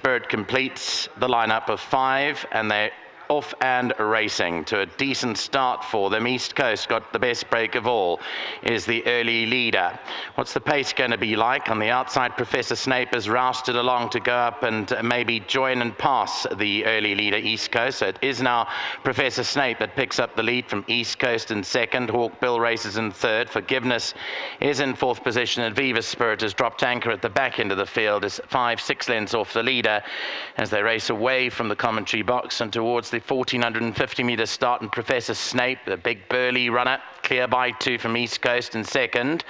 Spirit completes the lineup of 5, and they're off and racing to a decent start for them. East Coast got the best break of all, is the early leader. What's the pace going to be like? On the outside, Professor Snape has rousted along to go up and maybe join and pass the early leader, East Coast. So it is now Professor Snape that picks up the lead from East Coast in second. Hawkbill races in third. Forgiveness is in fourth position, and Viva Spirit has dropped anchor at the back end of the field, is 5-6 lengths off the leader as they race away from the commentary box and towards the 1450 metre start. And Professor Snape, the big burly runner, clear by 2 from East Coast in second.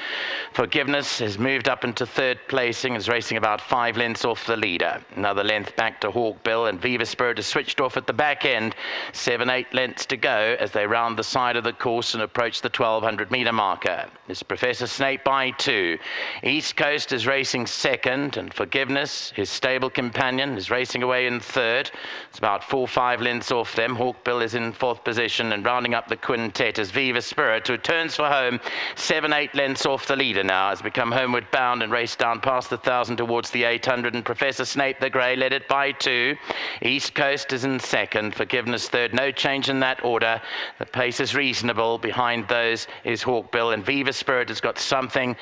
Forgiveness has moved up into third placing, is racing about 5 lengths off the leader. Another length back to Hawkbill, and Viva Spirit has switched off at the back end. 7-8 lengths to go as they round the side of the course and approach the 1200 metre marker. It's Professor Snape by 2. East Coast is racing second, and Forgiveness, his stable companion, is racing away in third. It's about 4-5 lengths off them. Hawkbill is in fourth position, and rounding up the quintet is Viva Spirit, who turns for home 7-8 lengths off the leader now, has become homeward bound and raced down past the 1000 towards the 800, and Professor Snape the grey led it by 2. East Coast is in second, Forgiveness third. No change in that order. The pace is reasonable. Behind those is Hawkbill, and Viva Spirit has got something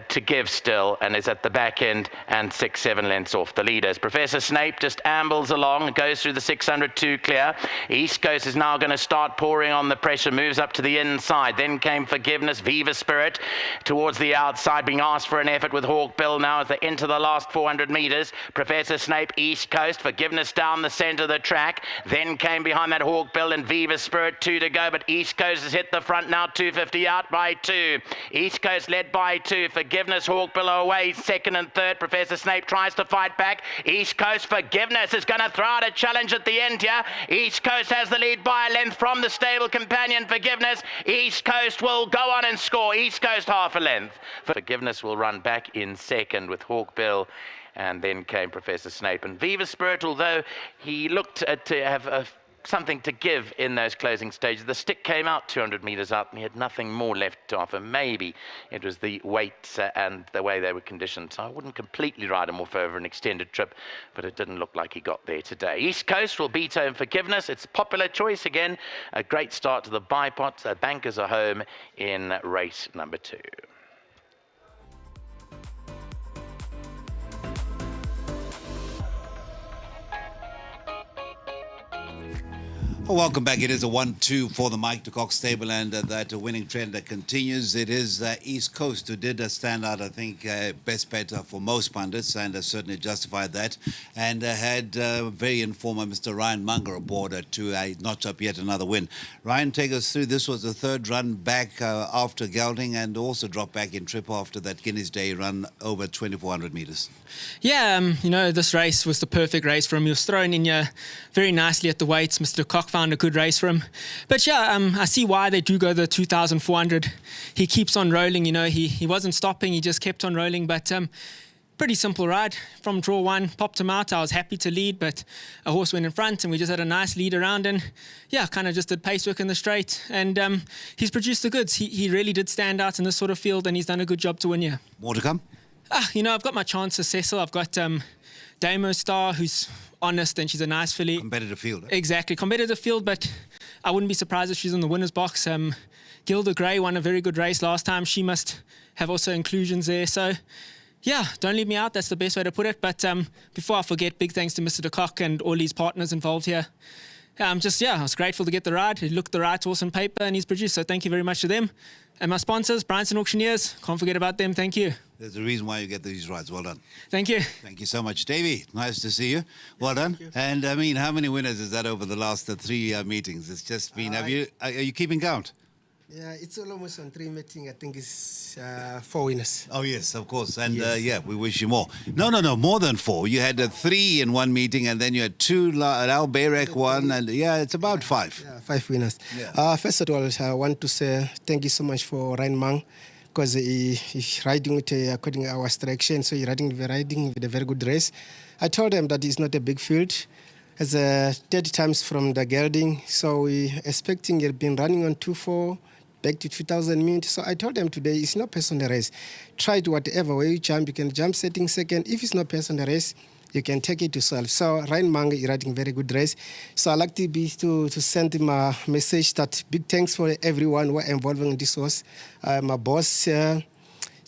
to give still and is at the back end and 6-7 lengths off the leaders. Professor Snape just ambles along, goes through the 600 2 clear. East Coast is now going to start pouring on the pressure, moves up to the inside. Then came Forgiveness, Viva Spirit towards the outside, being asked for an effort with Hawkbill now as they enter the last 400 metres. Professor Snape, East Coast, Forgiveness down the centre of the track. Then came behind that Hawkbill and Viva Spirit, 2 to go, but East Coast has hit the front now, 250 out by 2. East Coast led by 2. Forgiveness, Hawkbill away, second and third. Professor Snape tries to fight back. East Coast, Forgiveness is going to throw out a challenge at the end here. East Coast has the lead by a length from the stable companion Forgiveness. East Coast will go on and score. East Coast half a length. Forgiveness will run back in second with Hawkbill, and then came Professor Snape. And Viva Spirit, although he looked to have something to give in those closing stages, the stick came out 200 metres out and he had nothing more left to offer. Maybe it was the weight and the way they were conditioned. So I wouldn't completely ride him off over an extended trip, but it didn't look like he got there today. East Coast will beat home Forgiveness. It's a popular choice again. A great start to the bipot. Bankers are home in race number 2. Well, welcome back. It is a 1-2 for the Mike de Kock stable, and that winning trend that continues. It is East Coast who did stand out, I think, best bet for most pundits, and certainly justified that, and had very informed Mr. Ryan Munger aboard to notch up yet another win. Ryan, take us through. This was the third run back after gelding, and also dropped back in trip after that Guinness Day run over 2,400 metres. Yeah, this race was the perfect race for him. He was thrown in here very nicely at the weights. Mr. de Kock found a good race for him. But yeah, I see why they do go the 2,400. He keeps on rolling, he wasn't stopping, he just kept on rolling. But pretty simple ride. From draw 1, popped him out. I was happy to lead, but a horse went in front and we just had a nice lead around, and yeah, kind of just did pacework in the straight, and he's produced the goods. He really did stand out in this sort of field, and he's done a good job to win here. More to come? I've got my chances, Cecil. I've got Damo Star, who's honest, and she's a nice filly. Competitive field. Exactly, competitive field, but I wouldn't be surprised if she's in the winner's box. Gilda Gray won a very good race last time. She must have also inclusions there. So, yeah, don't leave me out. That's the best way to put it. But before I forget, big thanks to Mr. de Kock and all his partners involved here. I was grateful to get the ride. He looked the right horse on paper, and he's produced. So thank you very much to them. And my sponsors, Bryanson Auctioneers, can't forget about them. Thank you. There's a reason why you get these rides. Well done. Thank you. Thank you so much. Davey, nice to see you. Well done. And I mean, how many winners is that over the last 3 meetings? It's just been, are you keeping count? Yeah, it's almost on 3 meetings. I think it's 4 winners. Oh, yes, of course. And Yes. yeah, we wish you more. No, more than 4. You had 3 in one meeting, and then you had 2, Al Bayrak one, and yeah, it's about 5. Yeah, 5 winners. Yeah. First of all, I want to say thank you so much for Ryan Mang, because he's riding with according to our instruction, so he's riding with a very good race. I told him that it's not a big field. It's 30 times from the gelding, so we expecting he'd been running on 2-4, back to 2,000 minutes. So I told them today, it's not personal race. Try to whatever way you jump. You can jump setting second. If it's not personal race, you can take it to self. So Ryan Mang is riding very good race. So I like to send him a message that big thanks for everyone who are involved in this horse. My boss,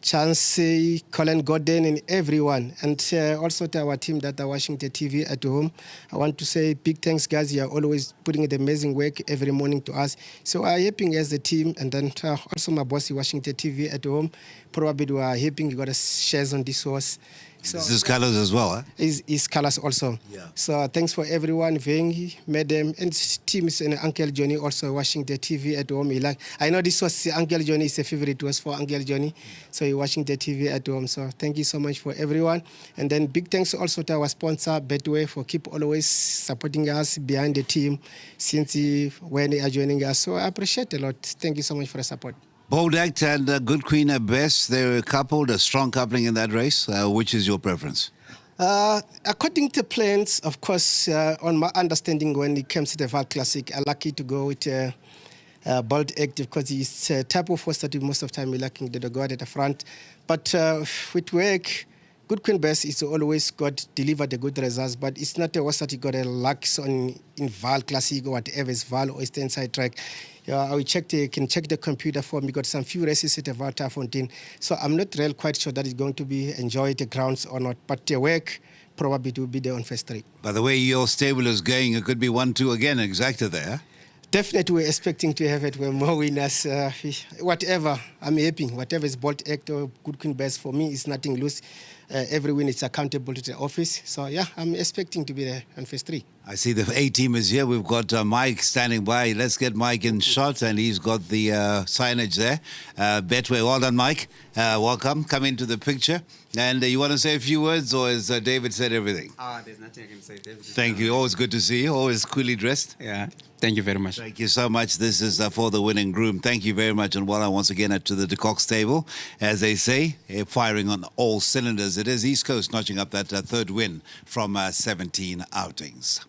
Chancey, Colin Gordon, and everyone. And also to our team that are watching the TV at home. I want to say big thanks, guys. You are always putting in the amazing work every morning to us. So we are helping as a team. And then also my boss is watching the TV at home. Probably we are helping. You got shares on this horse. So This is Carlos as well, huh? Is Carlos also. Yeah. So thanks for everyone, Vengi, Madam, and teams and Uncle Johnny also watching the TV at home. I know this was Uncle Johnny, is a favorite was for Uncle Johnny. So you're watching the TV at home. So thank you so much for everyone. And then big thanks also to our sponsor, Betway, for keep always supporting us behind the team since when they are joining us. So I appreciate a lot. Thank you so much for the support. Bold Act and Good Queen are best. They're coupled, a strong coupling in that race. Which is your preference? According to plans, of course, on my understanding, when it comes to the VAAL Classic, I'm lucky to go with Bold Act because it's a type of horse that most of the time we're lacking the guard at the front. But with work, Good Queen Best is always got delivered the good results, but it's not a horse that you got a lack on in VAAL Classic or whatever is VAAL or Eastern Side Track. I will can check the computer for me. Got some few races at the VAAL Fontaine, so I'm not really quite sure that it's going to be enjoyed the grounds or not. But the work probably to be there on first three. By the way your stable is going, it could be 1-2 again, exactly there. Definitely, we're expecting to have it with more winners. Whatever, I'm happy. Whatever is Bolt Act or Good Queen Best, for me, it's nothing loose. Every win is accountable to the office. So, yeah, I'm expecting to be there on phase 3. I see the A team is here. We've got Mike standing by. Let's get Mike in shot, and he's got the signage there. Betway, well done, Mike. Welcome. Come into the picture. And you want to say a few words, or has David said everything? There's nothing I can say, David. Thank you. Always good to see you. Always coolly dressed. Yeah, thank you very much. Thank you so much. This is for the winning groom. Thank you very much. And well done once again to the De Kock stable. As they say, firing on all cylinders. It is East Coast notching up that third win from 17 outings.